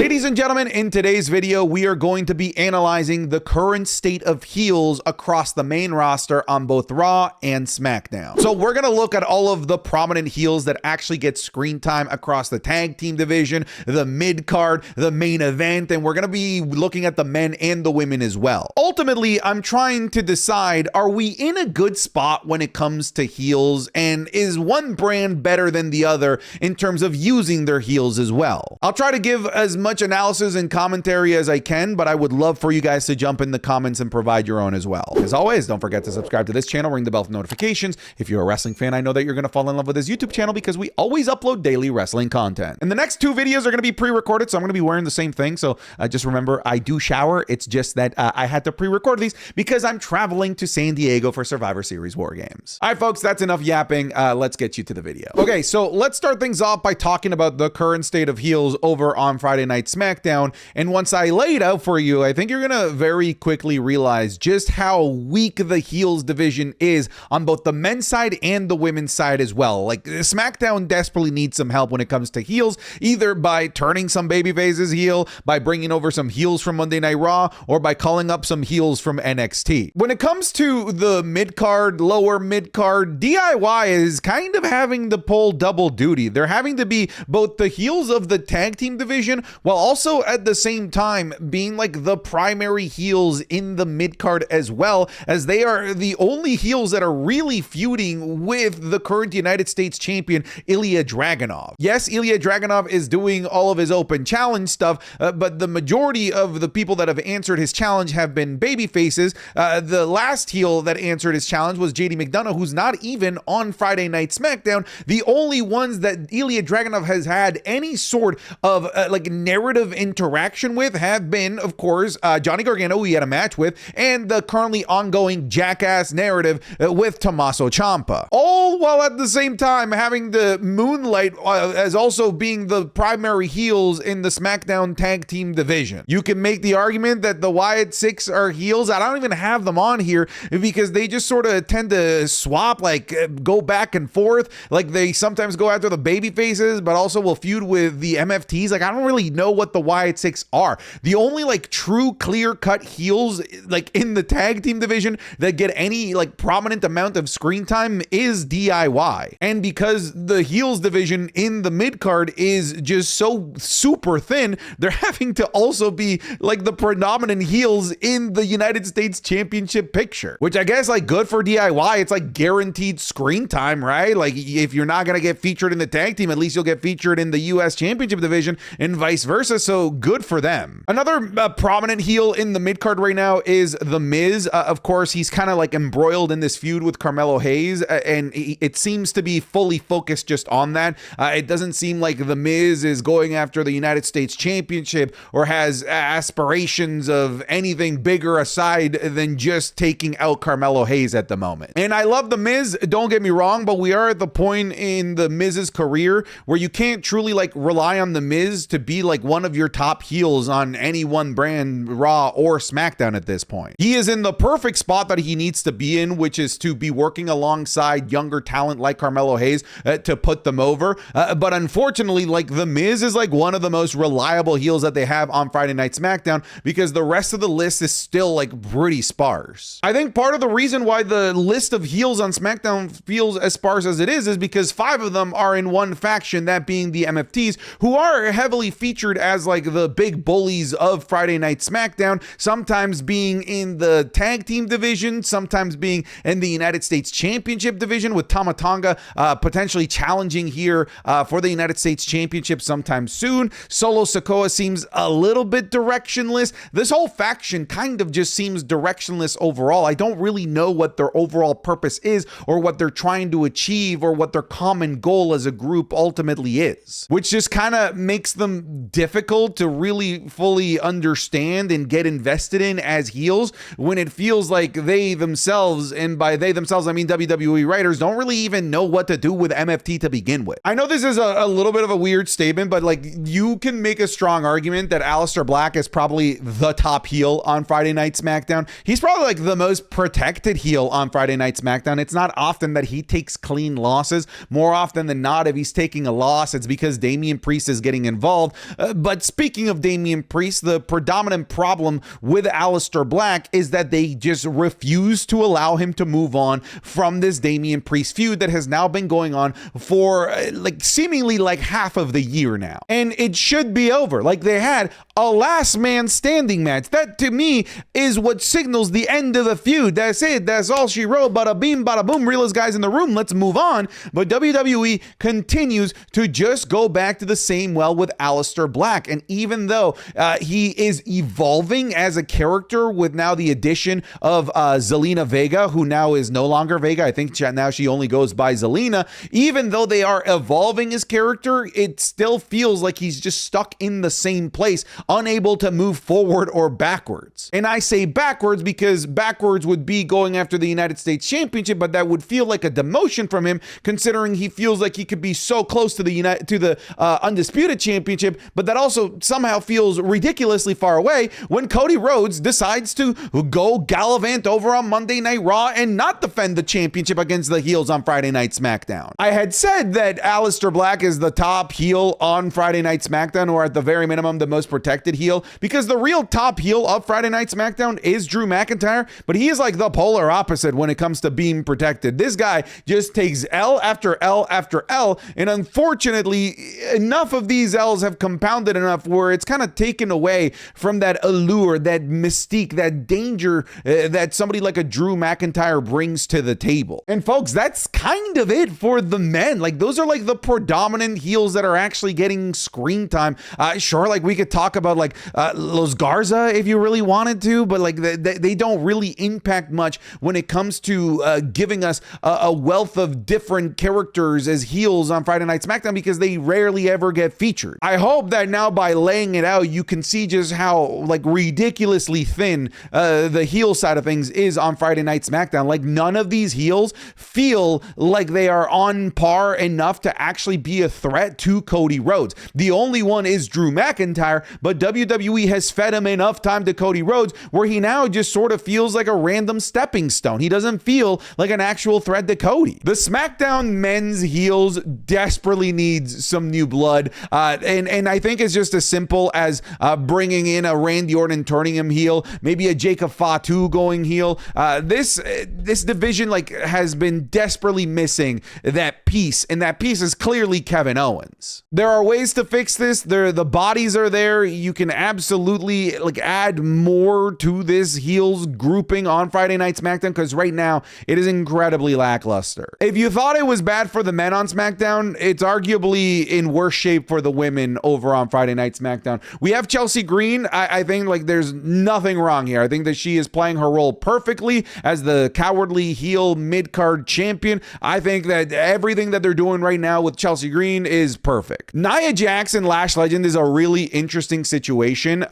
Ladies and gentlemen, in today's video, we are going to be analyzing the current state of heels across the main roster on both Raw and Smackdown. So we're going to look at all of the prominent heels that actually get screen time across the tag team division, the mid card, the main event, and we're going to be looking at the men and the women as well. Ultimately, I'm trying to decide, are we in a good spot when it comes to heels, and is one brand better than the other in terms of using their heels as well? I'll try to give as much analysis and commentary as I can, but I would love for you guys to jump in the comments and provide your own as well. As always, don't forget to subscribe to this channel, ring the bell for notifications. If you're a wrestling fan, I know that you're going to fall in love with this YouTube channel because we always upload daily wrestling content. And the next two videos are going to be pre-recorded, so I'm going to be wearing the same thing. So just remember, I do shower. It's just that I had to pre-record these because I'm traveling to San Diego for Survivor Series War Games. All right, folks, that's enough yapping. Let's get you to the video. Okay, so let's start things off by talking about the current state of heels over on Friday Night Smackdown. And once I lay it out for you, I think you're gonna very quickly realize just how weak the heels division is on both the men's side and the women's side as well. Like, Smackdown desperately needs some help when it comes to heels, either by turning some baby faces heel, by bringing over some heels from Monday Night Raw, or by calling up some heels from NXT. When it comes to the mid-card, lower mid-card, DIY is kind of having to pull double duty. They're having to be both the heels of the tag team division while also at the same time being like the primary heels in the mid-card, as well as they are the only heels that are really feuding with the current United States champion, Ilya Dragunov. Yes, Ilya Dragunov is doing all of his open challenge stuff, but the majority of the people that have answered his challenge have been baby faces. The last heel that answered his challenge was JD McDonough, who's not even on Friday Night Smackdown. The only ones that Ilya Dragunov has had any sort of like narrative interaction with have been, of course, Johnny Gargano, who he had a match with, and the currently ongoing Jackass narrative with Tommaso Ciampa. All while at the same time having the moonlight as also being the primary heels in the SmackDown tag team division. You can make the argument that the Wyatt Six are heels. I don't even have them on here because they just sort of tend to swap, like go back and forth. Like, they sometimes go after the baby faces, but also will feud with the MFTs. Like, I don't really know what the Wyatt Six are. The only like true clear-cut heels like in the tag team division that get any like prominent amount of screen time is DIY. And because the heels division in the mid-card is just so super thin, they're having to also be like the predominant heels in the United States Championship picture, which I guess, like, good for DIY. It's like guaranteed screen time, right? Like, if you're not going to get featured in the tag team, at least you'll get featured in the US Championship division and vice versa. So good for them. Another prominent heel in the mid-card right now is The Miz. Of course, he's kind of like embroiled in this feud with Carmelo Hayes, and it seems to be fully focused just on that. It doesn't seem like The Miz is going after the United States Championship or has aspirations of anything bigger aside than just taking out Carmelo Hayes at the moment. And I love The Miz, don't get me wrong, but we are at the point in The Miz's career where you can't truly like rely on The Miz to be like one of your top heels on any one brand, Raw or SmackDown at this point. He is in the perfect spot that he needs to be in, which is to be working alongside younger talent like Carmelo Hayes to put them over. But unfortunately, like, The Miz is like one of the most reliable heels that they have on Friday Night Smackdown because the rest of the list is still like pretty sparse. I think part of the reason why the list of heels on SmackDown feels as sparse as it is because 5 of them are in one faction, that being the MFTs, who are heavily featured as like the big bullies of Friday Night SmackDown, sometimes being in the tag team division, sometimes being in the United States Championship division, with Tama Tonga potentially challenging here for the United States Championship sometime soon. Solo Sikoa seems a little bit directionless. This whole faction kind of just seems directionless overall. I don't really know what their overall purpose is or what they're trying to achieve or what their common goal as a group ultimately is, which just kind of makes them difficult to really fully understand and get invested in as heels when it feels like they themselves, and by they themselves I mean WWE writers, don't really even know what to do with MFT to begin with. I know this is a little bit of a weird statement, but like, you can make a strong argument that Aleister Black is probably the top heel on Friday Night SmackDown. He's probably like the most protected heel on Friday Night SmackDown. It's not often that he takes clean losses. More often than not, if he's taking a loss, it's because Damian Priest is getting involved. But speaking of Damian Priest, the predominant problem with Aleister Black is that they just refuse to allow him to move on from this Damian Priest feud that has now been going on for like seemingly like half of the year now. And it should be over. Like, they had a last man standing match. That to me is what signals the end of the feud. That's it. That's all she wrote. Bada bing, bada boom. Realest guys in the room. Let's move on. But WWE continues to just go back to the same well with Aleister Black. And even though he is evolving as a character with now the addition of Zelina Vega, who now is no longer Vega. I think now she only goes by Zelina. Even though they are evolving his character, it still feels like he's just stuck in the same place, unable to move forward or backwards. And I say backwards because backwards would be going after the United States Championship, but that would feel like a demotion from him, considering he feels like he could be so close to the Undisputed Championship, but that also somehow feels ridiculously far away when Cody Rhodes decides to go gallivant over on Monday Night Raw and not defend the championship against the heels on Friday Night SmackDown. I had said that Aleister Black is the top heel on Friday Night SmackDown, or at the very minimum, the most protected heel, because the real top heel of Friday Night SmackDown is Drew McIntyre, but he is like the polar opposite when it comes to being protected. This guy just takes L after L after L, and unfortunately, enough of these L's have compounded enough where it's kind of taken away from that allure, that mystique, that danger that somebody like a Drew McIntyre brings to the table. And folks, that's kind of it for the men. Like, those are like the predominant heels that are actually getting screen time. Sure, like we could talk about like Los Garza if you really wanted to, but like they don't really impact much when it comes to giving us a wealth of different characters as heels on Friday Night SmackDown, because they rarely ever get featured. I hope that now by laying it out, you can see just how like ridiculously thin the heel side of things is on Friday Night SmackDown. Like, none of these heels feel like they are on par enough to actually be a threat to Cody Rhodes. The only one is Drew McIntyre, but WWE has fed him enough time to Cody Rhodes where he now just sort of feels like a random stepping stone. He doesn't feel like an actual threat to Cody. The SmackDown men's heels desperately needs some new blood, and I think it's just as simple as bringing in a Randy Orton, turning him heel, maybe a Jacob Fatu going heel. This division like has been desperately missing that piece, and that piece is clearly Kevin Owens. There are ways to fix this. The bodies are there. You can absolutely like add more to this heels grouping on Friday Night SmackDown, because right now it is incredibly lackluster. If you thought it was bad for the men on SmackDown, it's arguably in worse shape for the women over on Friday Night SmackDown. We have Chelsea Green. I think like there's nothing wrong here. I think that she is playing her role perfectly as the cowardly heel mid-card champion. I think that everything that they're doing right now with Chelsea Green is perfect. Nia Jax and Lash Legend is a really interesting situation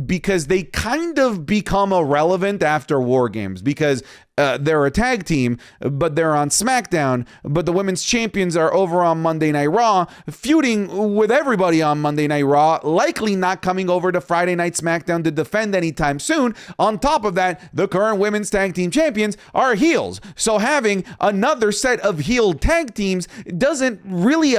because they kind of become irrelevant after War Games, because they're a tag team, but they're on SmackDown, but the women's champions are over on Monday Night Raw, feuding with everybody on Monday Night Raw, likely not coming over to Friday Night SmackDown to defend anytime soon. On top of that, the current women's tag team champions are heels, so having another set of heel tag teams doesn't really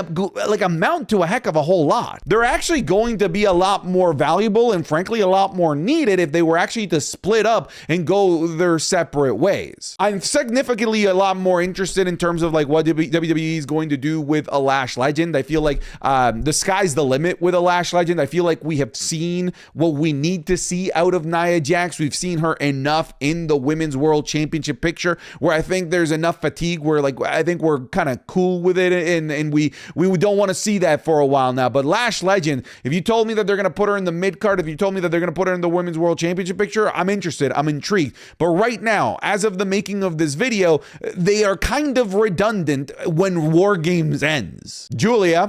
like amount to a heck of a whole lot. They're actually going to be a lot more valuable and frankly a lot more needed if they were actually to split up and go their separate ways. I'm significantly a lot more interested in terms of like what WWE is going to do with a Lash Legend. I feel like the sky's the limit with a Lash Legend. I feel like we have seen what we need to see out of Nia Jax. We've seen her enough in the Women's World Championship picture where I think there's enough fatigue where like I think we're kind of cool with it, and we don't want to see that for a while now. But Lash Legend, if you told me that they're going to put her in the mid card, if you told me that they're going to put her in the Women's World Championship picture, I'm interested. I'm intrigued. But right now, as of the making of this video, they are kind of redundant when War Games ends. Julia,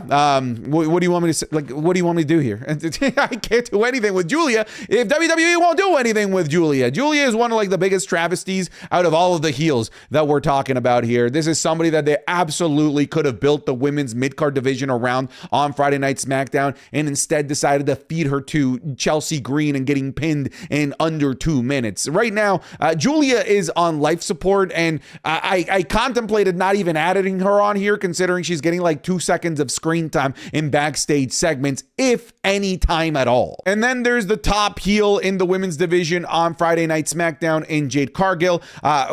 what do you want me to say? Like, what do you want me to do here? I can't do anything with Julia if WWE won't do anything with Julia. Julia is one of like the biggest travesties out of all of the heels that we're talking about here. This is somebody that they absolutely could have built the women's mid-card division around on Friday Night SmackDown, and instead decided to feed her to Chelsea Green and getting pinned in under 2 minutes. Right now, Julia is on on life support, and I contemplated not even adding her on here, considering she's getting like 2 seconds of screen time in backstage segments, if any time at all. And then there's the top heel in the women's division on Friday Night SmackDown in Jade Cargill,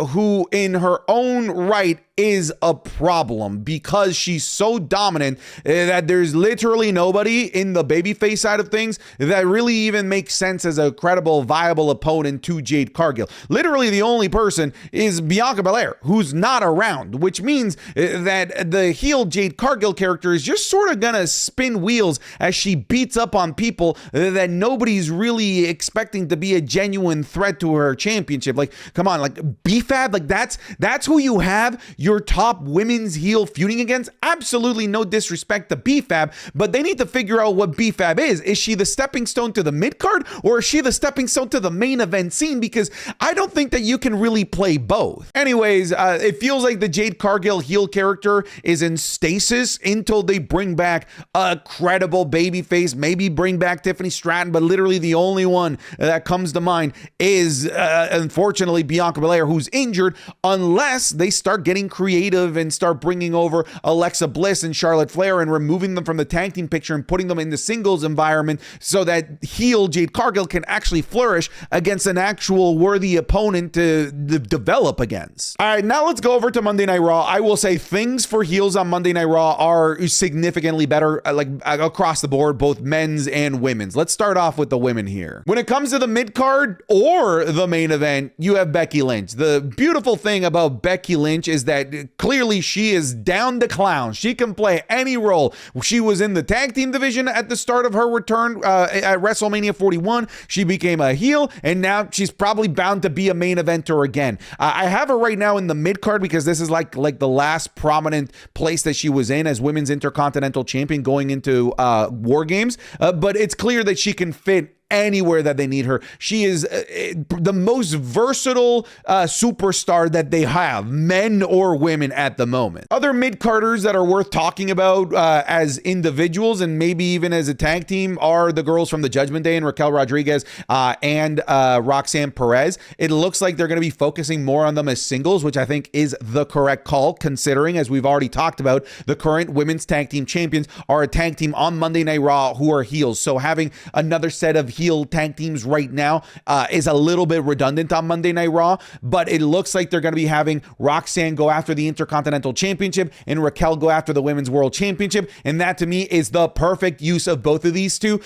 who in her own right is a problem because she's so dominant that there's literally nobody in the babyface side of things that really even makes sense as a credible, viable opponent to Jade Cargill. Literally the only person is Bianca Belair, who's not around, which means that the heel Jade Cargill character is just sort of gonna spin wheels as she beats up on people that nobody's really expecting to be a genuine threat to her championship. Like, come on, like BFAB, like that's who you have your top women's heel feuding against. Absolutely no disrespect to BFAB, but they need to figure out what BFAB is. Is she the stepping stone to the mid card, or is she the stepping stone to the main event scene? Because I don't think that you can really play both. Anyways, it feels like the Jade Cargill heel character is in stasis until they bring back a credible babyface, maybe bring back Tiffany Stratton, but literally the only one that comes to mind is unfortunately Bianca Belair, who's injured, unless they start getting creative and start bringing over Alexa Bliss and Charlotte Flair and removing them from the tag team picture and putting them in the singles environment so that heel Jade Cargill can actually flourish against an actual worthy opponent to develop against. All right, now let's go over to Monday Night Raw. I will say things for heels on Monday Night Raw are significantly better, like across the board, both men's and women's. Let's start off with the women here. When it comes to the mid card or the main event, you have Becky Lynch. The beautiful thing about Becky Lynch is that clearly she is down to clown. She can play any role. She was in the tag team division at the start of her return at WrestleMania 41. She became a heel, and now she's probably bound to be a main eventer again. I have her right now in the mid card because this is like the last prominent place that she was in as Women's Intercontinental Champion going into War Games. But it's clear that she can fit anywhere that they need her. She is the most versatile superstar that they have, men or women at the moment. Other mid-carders that are worth talking about as individuals and maybe even as a tag team are the girls from the Judgment Day and Raquel Rodriguez and Roxanne Perez. It looks like they're going to be focusing more on them as singles, which I think is the correct call, considering, as we've already talked about, the current women's tag team champions are a tag team on Monday Night Raw who are heels. So having another set of heel tag teams right now is a little bit redundant on Monday Night Raw, but it looks like they're going to be having Roxanne go after the Intercontinental Championship and Raquel go after the Women's World Championship, and that to me is the perfect use of both of these two.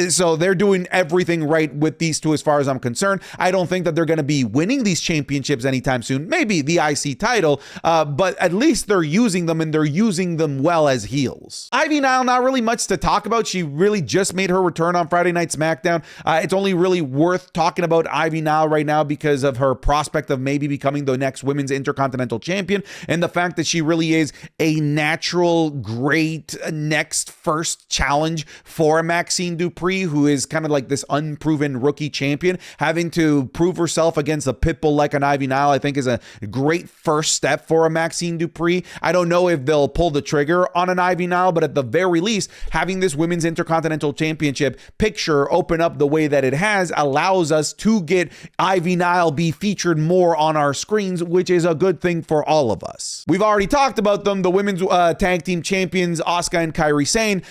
So they're doing everything right with these two as far as I'm concerned. I don't think that they're going to be winning these championships anytime soon, maybe the IC title, but at least they're using them, and they're using them well as heels. Ivy Nile, not really much to talk about. She really just made her return on Friday Night SmackDown. It's only really worth talking about Ivy Nile right now because of her prospect of maybe becoming the next Women's Intercontinental Champion, and the fact that she really is a natural, great next first challenge for Maxine Dupree, who is kind of like this unproven rookie champion. Having to prove herself against a pitbull like an Ivy Nile, I think, is a great first step for a Maxine Dupree. I don't know if they'll pull the trigger on an Ivy Nile, but at the very least, having this Women's Intercontinental Championship picture open up the way that it has allows us to get Ivy Nile be featured more on our screens, which is a good thing for all of us. We've already talked about them, the women's tag team champions, Asuka and Kairi Sane.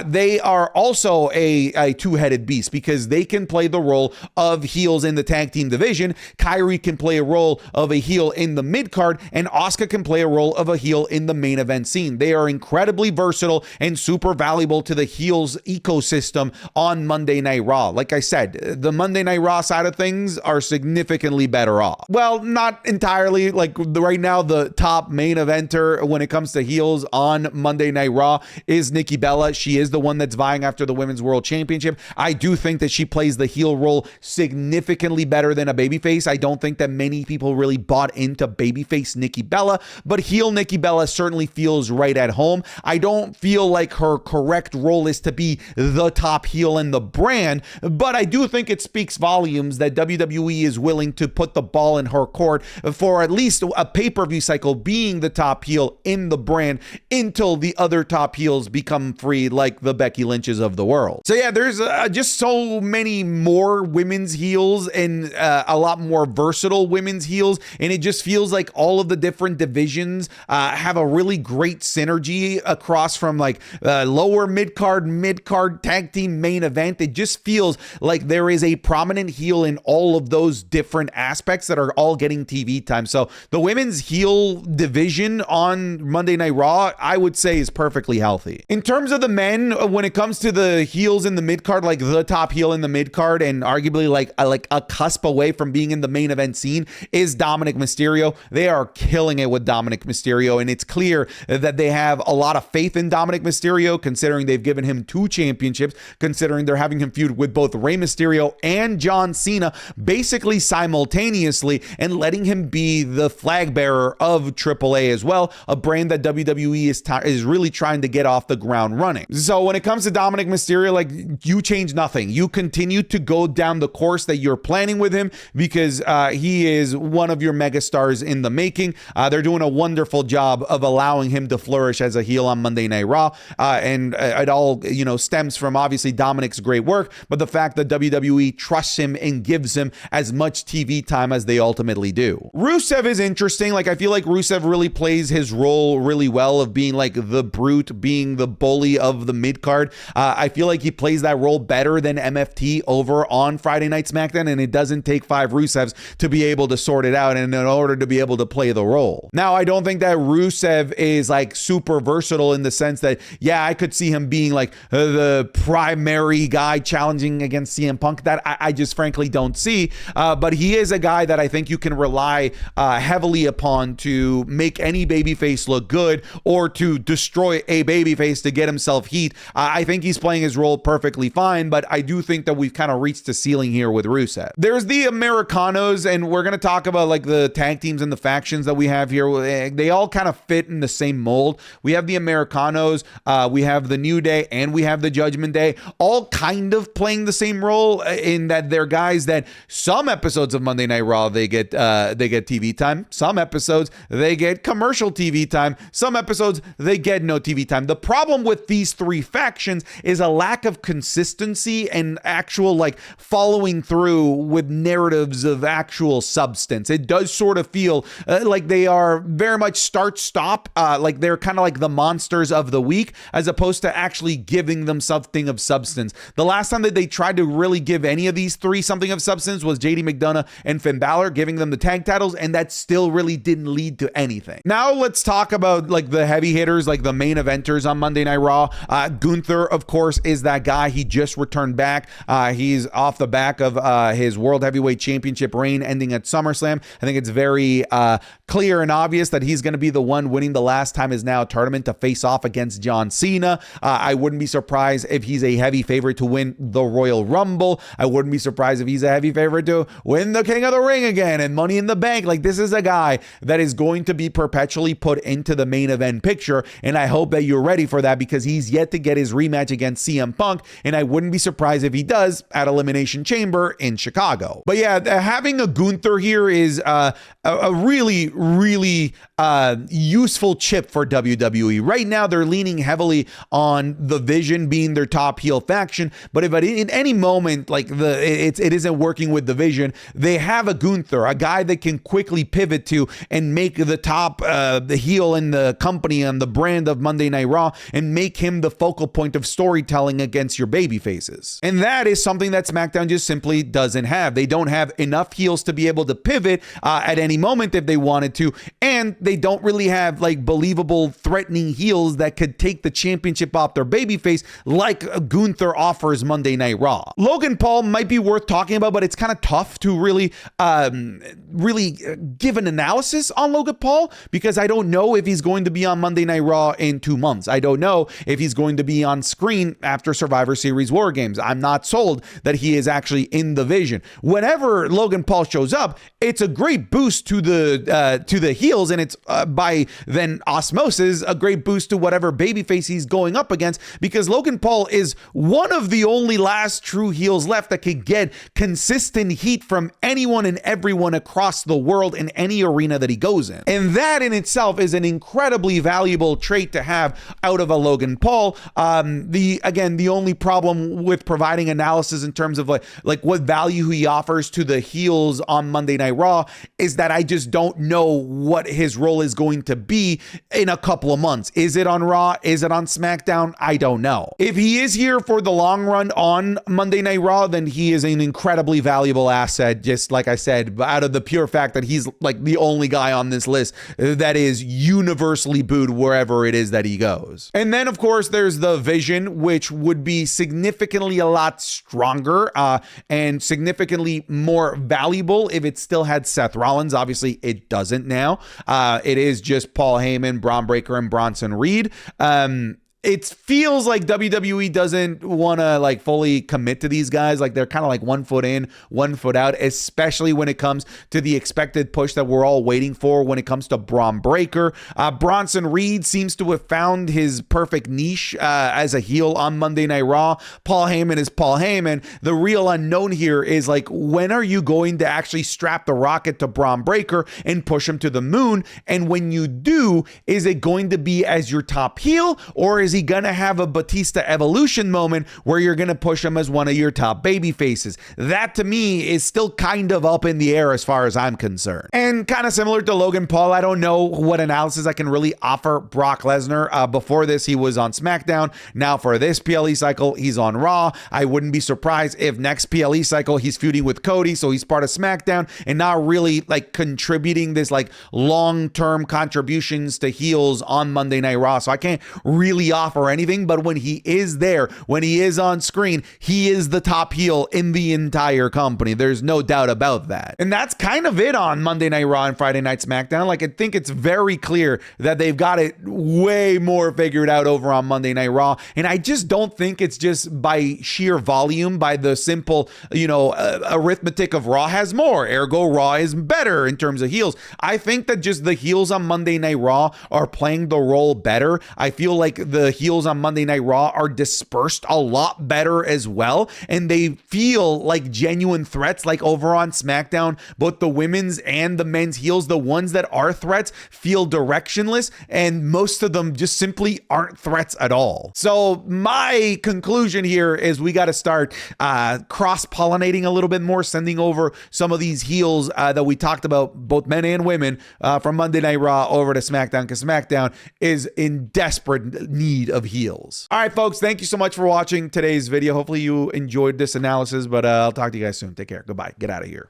They are also a two-headed beast because they can play the role of heels in the tag team division. Kairi can play a role of a heel in the mid card, and Asuka can play a role of a heel in the main event scene. They are incredibly versatile and super valuable to the heels ecosystem on Monday Night Raw. Like I said, the Monday Night Raw side of things are significantly better off. Well, not entirely. Like right now, the top main eventer when it comes to heels on Monday Night Raw is Nikki Bella. She is the one that's vying after the Women's World Championship. I do think that she plays the heel role significantly better than a babyface. I don't think that many people really bought into babyface Nikki Bella, but heel Nikki Bella certainly feels right at home. I don't feel like her correct role is to be the top heel in the brand, but I do think it speaks volumes that WWE is willing to put the ball in her court for at least a pay-per-view cycle being the top heel in the brand until the other top heels become free, like the Becky Lynches of the world. So yeah, there's just so many more women's heels and a lot more versatile women's heels, and it just feels like all of the different divisions have a really great synergy across from like lower mid-card, tag team, main event. It just feels like there is a prominent heel in all of those different aspects that are all getting TV time. So the women's heel division on Monday Night Raw, I would say, is perfectly healthy. In terms of the men, when it comes to the heels in the mid-card, like the top heel in the mid-card and arguably like a cusp away from being in the main event scene, is Dominic Mysterio. They are killing it with Dominic Mysterio, and it's clear that they have a lot of faith in Dominic Mysterio, considering they've given him 2 championships, considering they're having him feud with both Rey Mysterio and John Cena basically simultaneously, and letting him be the flag bearer of AAA as well, a brand that WWE is really trying to get off the ground running. So when it comes to Dominic Mysterio, like, you change nothing. You continue to go down the course that you're planning with him, because he is one of your megastars in the making. They're doing a wonderful job of allowing him to flourish as a heel on Monday Night Raw, and it all stems from obviously Dominic's great work, but the fact that WWE trusts him and gives him as much TV time as they ultimately do. Rusev is interesting. Like, I feel like Rusev really plays his role really well of being like the brute, being the bully of the mid card. I feel like he plays that role better than MFT over on Friday Night SmackDown, and it doesn't take 5 Rusevs to be able to sort it out and in order to be able to play the role. Now, I don't think that Rusev is like super versatile in the sense that, yeah, I could see him being like the primary guy challenging against CM Punk. That I just frankly don't see. But he is a guy that I think you can rely heavily upon to make any babyface look good or to destroy a babyface to get himself heat. I think he's playing his role perfectly fine, but I do think that we've kind of reached the ceiling here with Rusev. There's the Americanos, and we're going to talk about like the tag teams and the factions that we have here. They all kind of fit in the same mold. We have the Americanos, we have the New Day, and we have the Judgment Day, all kind of playing the same role in that they're guys that some episodes of Monday Night Raw they get TV time, some episodes they get commercial TV time, some episodes they get no TV time. The problem with these 3 factions is a lack of consistency and actual like following through with narratives of actual substance. It does sort of feel like they are very much start-stop, like they're kind of like the monsters of the week, as opposed to actually giving them something of substance. The last time that they tried to really give any of these 3 something of substance was JD McDonough and Finn Balor, giving them the tag titles, and that still really didn't lead to anything. Now let's talk about like the heavy hitters, like the main eventers on Monday Night Raw. Gunther, of course, is that guy. He just returned back. He's off the back of his World Heavyweight Championship reign ending at SummerSlam. I think it's very clear and obvious that he's going to be the one winning the last time is now tournament to face off against John Cena. I wouldn't be surprised if he's a heavy favorite to win the Royal Rumble. I wouldn't be surprised if he's a heavy favorite to win the King of the Ring again and Money in the Bank. Like, this is a guy that is going to be perpetually put into the main event picture, and I hope that you're ready for that, because he's yet to get his rematch against CM Punk, and I wouldn't be surprised if he does at Elimination Chamber in Chicago. But yeah, having a Gunther here is a really, really useful chip for WWE. Right now, they're leaning heavily on the Vision being their top heel faction, but if in any moment like it isn't working with the Vision, they have a Gunther, a guy that can quickly pivot to and make the top the heel in the company and the brand of Monday Night Raw, and make him the focal point of storytelling against your baby faces. And that is something that SmackDown just simply doesn't have. They don't have enough heels to be able to pivot at any moment if they wanted to, and they don't really have like believable, threatening heels that could take the championship off their babyface like Gunther offers Monday Night Raw. Logan Paul might be worth talking about, but it's kind of tough to really give an analysis on Logan Paul, because I don't know if he's going to be on Monday Night Raw in 2 months. I don't know if he's going to be on screen after Survivor Series War Games. I'm not sold that he is actually in the Vision. Whenever Logan Paul shows up, it's a great boost to the heels, and it's by then osmosis a great boost to whatever babyface he's going up against, because Logan Paul is one of the only last last true heels left that could get consistent heat from anyone and everyone across the world in any arena that he goes in. And that in itself is an incredibly valuable trait to have out of a Logan Paul. The only problem with providing analysis in terms of like what value he offers to the heels on Monday Night Raw is that I just don't know what his role is going to be in a couple of months. Is it on Raw? Is it on SmackDown? I don't know. If he is here for the long run on Monday Night Raw, then he is an incredibly valuable asset, just like I said, out of the pure fact that he's like the only guy on this list that is universally booed wherever it is that he goes. And then, of course, there's the Vision, which would be significantly a lot stronger and significantly more valuable if it still had Seth Rollins. Obviously, it doesn't now. It is just Paul Heyman, Braun Breaker, and Bronson Reed. It feels like WWE doesn't want to like fully commit to these guys. Like they're kind of like 1 foot in, 1 foot out, especially when it comes to the expected push that we're all waiting for when it comes to Braun Breaker. Bronson Reed seems to have found his perfect niche as a heel on Monday Night Raw. Paul Heyman is Paul Heyman. The real unknown here is like, when are you going to actually strap the rocket to Braun Breaker and push him to the moon? And when you do, is it going to be as your top heel, or is he gonna have a Batista evolution moment where you're gonna push him as one of your top baby faces? That to me is still kind of up in the air as far as I'm concerned. And kind of similar to Logan Paul, I don't know what analysis I can really offer Brock Lesnar. Before this, he was on SmackDown. Now for this PLE cycle, he's on Raw. I wouldn't be surprised if next PLE cycle he's feuding with Cody, so he's part of SmackDown and not really like contributing this like long-term contributions to heels on Monday Night Raw. So I can't really offer anything, but when he is there, when he is on screen, he is the top heel in the entire company. There's no doubt about that. And that's kind of it on Monday Night Raw and Friday Night SmackDown. Like, I think it's very clear that they've got it way more figured out over on Monday Night Raw. And I just don't think it's just by sheer volume, by the simple, arithmetic of Raw has more, ergo Raw is better in terms of heels. I think that just the heels on Monday Night Raw are playing the role better. I feel like the heels on Monday Night Raw are dispersed a lot better as well, and they feel like genuine threats. Like over on SmackDown, both the women's and the men's heels, the ones that are threats, feel directionless, and most of them just simply aren't threats at all. So my conclusion here is we got to start cross-pollinating a little bit more, sending over some of these heels that we talked about, both men and women, from Monday Night Raw over to SmackDown, because SmackDown is in desperate need of heels. All right, folks, thank you so much for watching today's video. Hopefully you enjoyed this analysis, but I'll talk to you guys soon. Take care. Goodbye. Get out of here.